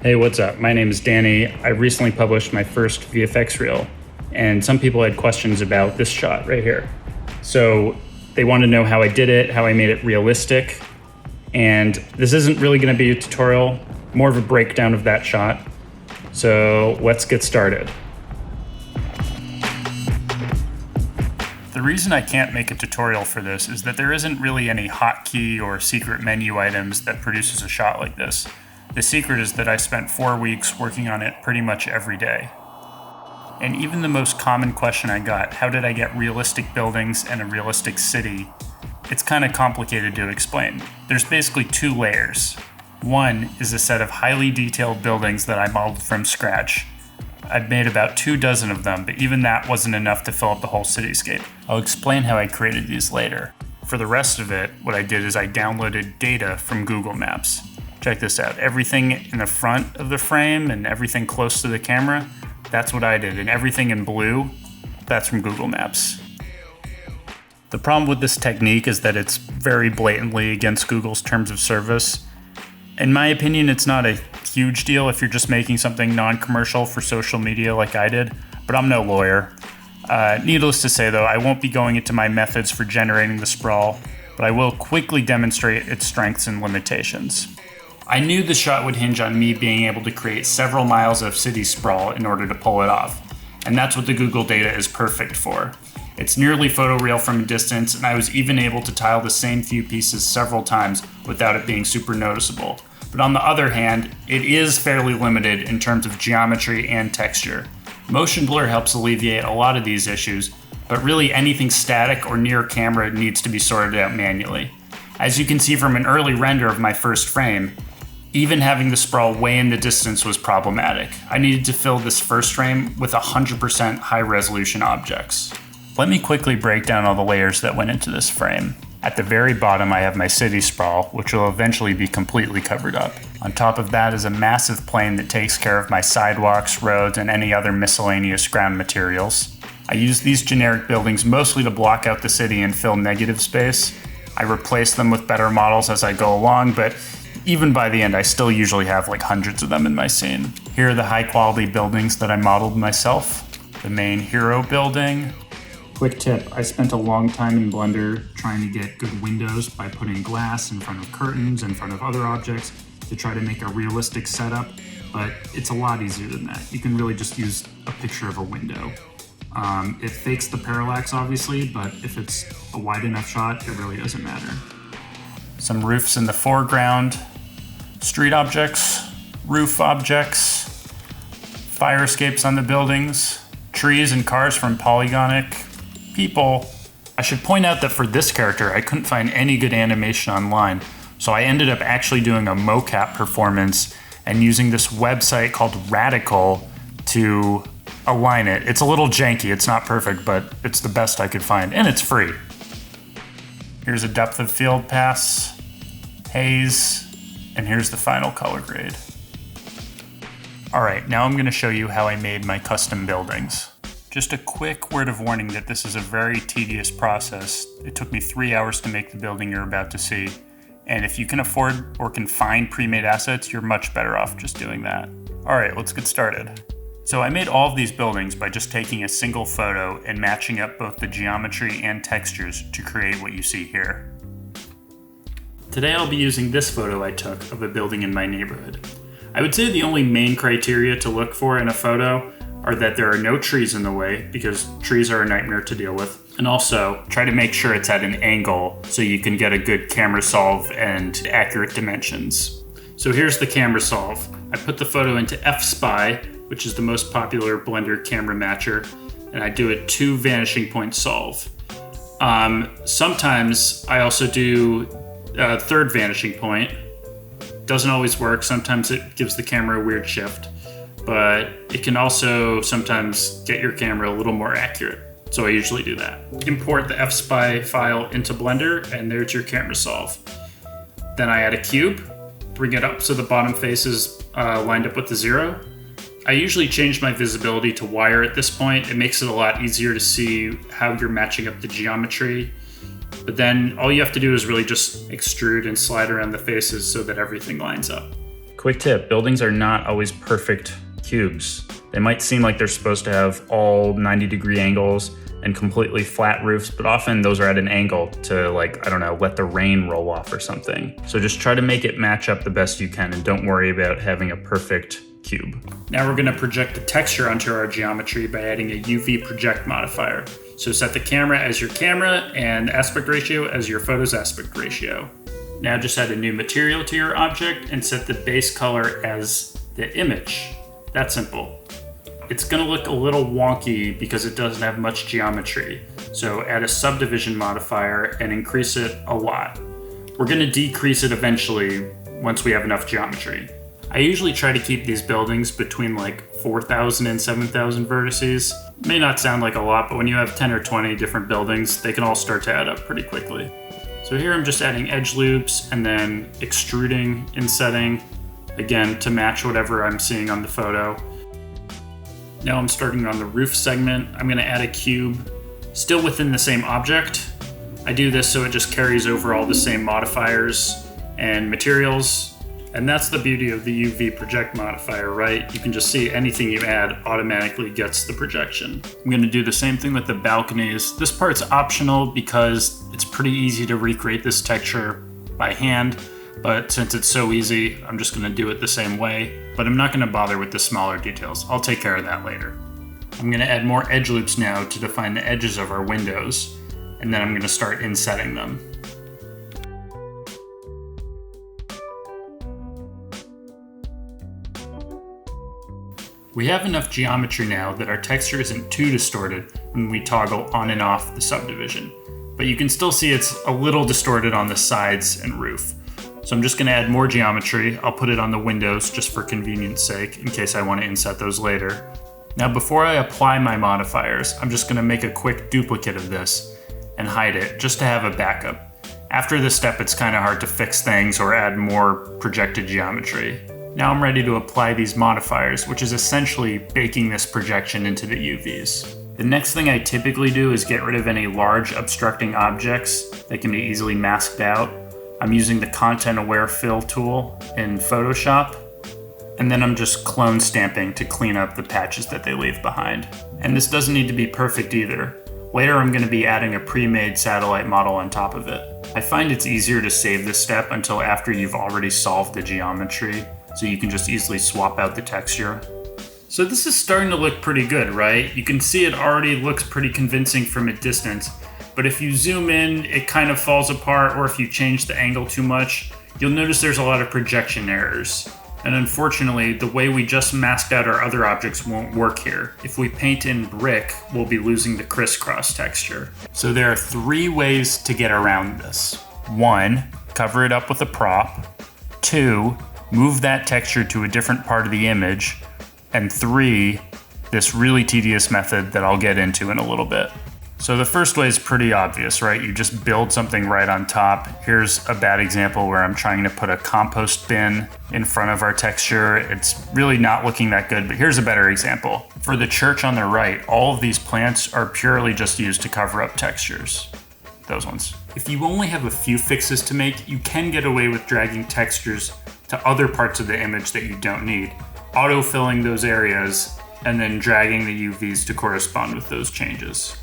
Hey, what's up? My name is Danny. I recently published my first VFX reel, and some people had questions about this shot right here. So they want to know how I did it, how I made it realistic, and this isn't really going to be a tutorial, more of a breakdown of that shot. So let's get started. The reason I can't make a tutorial for this is that there isn't really any hotkey or secret menu items that produces a shot like this. The secret is that I spent 4 weeks working on it pretty much every day. And even the most common question I got, how did I get realistic buildings and a realistic city? It's kind of complicated to explain. There's basically 2 layers. One is a set of highly detailed buildings that I modeled from scratch. I've made about 24 of them, but even that wasn't enough to fill up the whole cityscape. I'll explain how I created these later. For the rest of it, what I did is I downloaded data from Google Maps. Check this out. Everything in the front of the frame and everything close to the camera, that's what I did. And everything in blue, that's from Google Maps. The problem with this technique is that it's very blatantly against Google's terms of service. In my opinion, it's not a huge deal if you're just making something non-commercial for social media like I did, but I'm no lawyer. Needless to say though, I won't be going into my methods for generating the sprawl, but I will quickly demonstrate its strengths and limitations. I knew the shot would hinge on me being able to create several miles of city sprawl in order to pull it off, and that's what the Google data is perfect for. It's nearly photoreal from a distance, and I was even able to tile the same few pieces several times without it being super noticeable. But on the other hand, it is fairly limited in terms of geometry and texture. Motion blur helps alleviate a lot of these issues, but really anything static or near camera needs to be sorted out manually. As you can see from an early render of my first frame, even having the sprawl way in the distance was problematic. I needed to fill this first frame with 100% high resolution objects. Let me quickly break down all the layers that went into this frame. At the very bottom I have my city sprawl, which will eventually be completely covered up. On top of that is a massive plane that takes care of my sidewalks, roads, and any other miscellaneous ground materials. I use these generic buildings mostly to block out the city and fill negative space. I replace them with better models as I go along, but even by the end I still usually have like hundreds of them in my scene. Here are the high quality buildings that I modeled myself. The main hero building. Quick tip, I spent a long time in Blender trying to get good windows by putting glass in front of curtains, in front of other objects to try to make a realistic setup, but it's a lot easier than that. You can really just use a picture of a window. It fakes the parallax obviously, but if it's a wide enough shot, it really doesn't matter. Some roofs in the foreground, street objects, roof objects, fire escapes on the buildings, trees and cars from Polygonic, people. I should point out that for this character, I couldn't find any good animation online, so I ended up actually doing a mocap performance and using this website called Radical to align it. It's a little janky, it's not perfect, but it's the best I could find, and it's free. Here's a depth of field pass, haze, and here's the final color grade. Alright, now I'm going to show you how I made my custom buildings. Just a quick word of warning that this is a very tedious process. It took me 3 hours to make the building you're about to see, and if you can afford or can find pre-made assets, you're much better off just doing that. Alright, let's get started. So I made all of these buildings by just taking a single photo and matching up both the geometry and textures to create what you see here. Today I'll be using this photo I took of a building in my neighborhood. I would say the only main criteria to look for in a photo are that there are no trees in the way, because trees are a nightmare to deal with, and also try to make sure it's at an angle so you can get a good camera solve and accurate dimensions. So here's the camera solve. I put the photo into F-Spy, which is the most popular Blender camera matcher, and I do a 2 vanishing point solve. Sometimes I also do a 3rd vanishing point. Doesn't always work, sometimes it gives the camera a weird shift, but it can also sometimes get your camera a little more accurate, so I usually do that. Import the F-Spy file into Blender, and there's your camera solve. Then I add a cube, bring it up so the bottom face is lined up with the 0. I usually change my visibility to wire at this point. It makes it a lot easier to see how you're matching up the geometry. But then all you have to do is really just extrude and slide around the faces so that everything lines up. Quick tip, buildings are not always perfect cubes. They might seem like they're supposed to have all 90-degree angles and completely flat roofs, but often those are at an angle to, like, I don't know, let the rain roll off or something. So just try to make it match up the best you can and don't worry about having a perfect cube. Now we're going to project the texture onto our geometry by adding a UV project modifier. So set the camera as your camera and aspect ratio as your photo's aspect ratio. Now just add a new material to your object and set the base color as the image. That's simple. It's going to look a little wonky because it doesn't have much geometry. So add a subdivision modifier and increase it a lot. We're going to decrease it eventually once we have enough geometry. I usually try to keep these buildings between like 4,000 and 7,000 vertices. May not sound like a lot, but when you have 10 or 20 different buildings, they can all start to add up pretty quickly. So here I'm just adding edge loops and then extruding, insetting, again, to match whatever I'm seeing on the photo. Now I'm starting on the roof segment. I'm going to add a cube, still within the same object. I do this so it just carries over all the same modifiers and materials. And that's the beauty of the UV project modifier, right? You can just see anything you add automatically gets the projection. I'm going to do the same thing with the balconies. This part's optional because it's pretty easy to recreate this texture by hand. But since it's so easy, I'm just going to do it the same way. But I'm not going to bother with the smaller details. I'll take care of that later. I'm going to add more edge loops now to define the edges of our windows. And then I'm going to start insetting them. We have enough geometry now that our texture isn't too distorted when we toggle on and off the subdivision. But you can still see it's a little distorted on the sides and roof. So I'm just going to add more geometry. I'll put it on the windows just for convenience sake in case I want to inset those later. Now before I apply my modifiers, I'm just going to make a quick duplicate of this and hide it just to have a backup. After this step, it's kind of hard to fix things or add more projected geometry. Now I'm ready to apply these modifiers, which is essentially baking this projection into the UVs. The next thing I typically do is get rid of any large obstructing objects that can be easily masked out. I'm using the Content Aware Fill tool in Photoshop, and then I'm just clone stamping to clean up the patches that they leave behind. And this doesn't need to be perfect either. Later I'm going to be adding a pre-made satellite model on top of it. I find it's easier to save this step until after you've already solved the geometry, so you can just easily swap out the texture. So this is starting to look pretty good, right? You can see it already looks pretty convincing from a distance, but if you zoom in, it kind of falls apart, or if you change the angle too much, you'll notice there's a lot of projection errors. And unfortunately, the way we just masked out our other objects won't work here. If we paint in brick, we'll be losing the crisscross texture. So there are 3 ways to get around this. 1, cover it up with a prop. 2, move that texture to a different part of the image. And 3, this really tedious method that I'll get into in a little bit. So the first way is pretty obvious, right? You just build something right on top. Here's a bad example where I'm trying to put a compost bin in front of our texture. It's really not looking that good, but here's a better example. For the church on the right, all of these plants are purely just used to cover up textures. Those ones. If you only have a few fixes to make, you can get away with dragging textures to other parts of the image that you don't need, auto-filling those areas, and then dragging the UVs to correspond with those changes.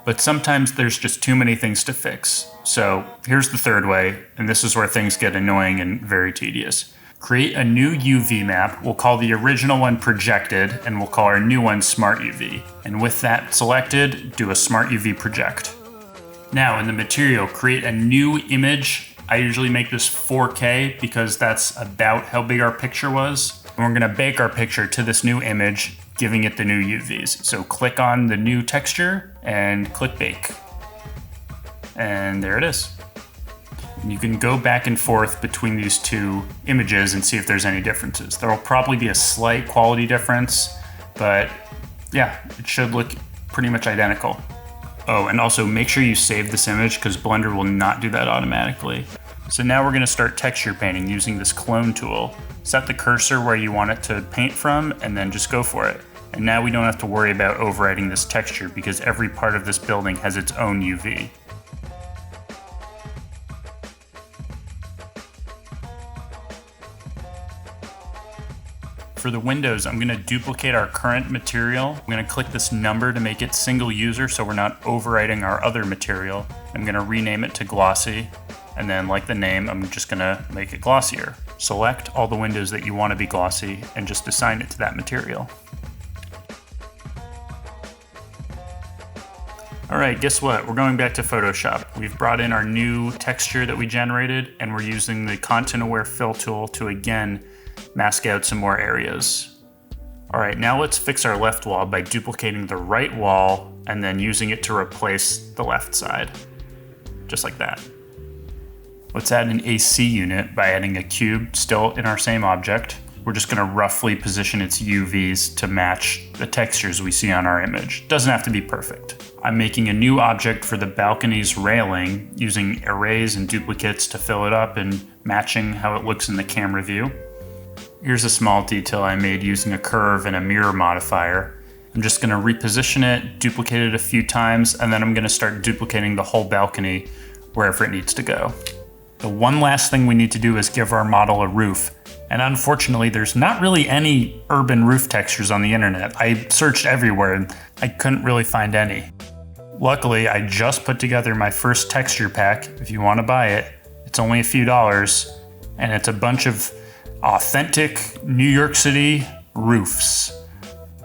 But sometimes there's just too many things to fix. So here's the third way, and this is where things get annoying and very tedious. Create a new UV map. We'll call the original one Projected, and we'll call our new one Smart UV. And with that selected, do a Smart UV Project. Now in the material, create a new image. I usually make this 4K because that's about how big our picture was. And we're gonna bake our picture to this new image, giving it the new UVs. So click on the new texture and click bake. And there it is. And you can go back and forth between these 2 images and see if there's any differences. There will probably be a slight quality difference, but yeah, it should look pretty much identical. Oh, and also make sure you save this image because Blender will not do that automatically. So now we're gonna start texture painting using this clone tool. Set the cursor where you want it to paint from and then just go for it. And now we don't have to worry about overwriting this texture because every part of this building has its own UV. For the windows, I'm gonna duplicate our current material. I'm gonna click this number to make it single user so we're not overwriting our other material. I'm gonna rename it to glossy, and then like the name, I'm just gonna make it glossier. Select all the windows that you wanna be glossy and just assign it to that material. All right, guess what? We're going back to Photoshop. We've brought in our new texture that we generated, and we're using the content-aware fill tool to again mask out some more areas. All right, now let's fix our left wall by duplicating the right wall and then using it to replace the left side, just like that. Let's add an AC unit by adding a cube still in our same object. We're just gonna roughly position its UVs to match the textures we see on our image. Doesn't have to be perfect. I'm making a new object for the balconies railing using arrays and duplicates to fill it up and matching how it looks in the camera view. Here's a small detail I made using a curve and a mirror modifier. I'm just gonna reposition it, duplicate it a few times, and then I'm gonna start duplicating the whole balcony wherever it needs to go. The one last thing we need to do is give our model a roof. And unfortunately, there's not really any urban roof textures on the internet. I searched everywhere and I couldn't really find any. Luckily, I just put together my first texture pack. If you wanna buy it, it's only a few dollars, and it's a bunch of authentic New York City roofs.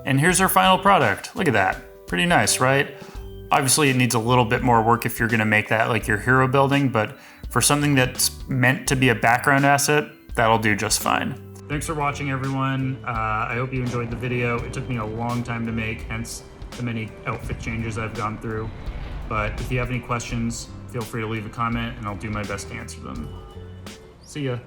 And here's our final product. Look at that. Pretty nice, right? Obviously, it needs a little bit more work if you're gonna make that like your hero building, but for something that's meant to be a background asset, that'll do just fine. Thanks for watching, everyone. I hope you enjoyed the video. It took me a long time to make, hence the many outfit changes I've gone through. But if you have any questions, feel free to leave a comment and I'll do my best to answer them. See ya.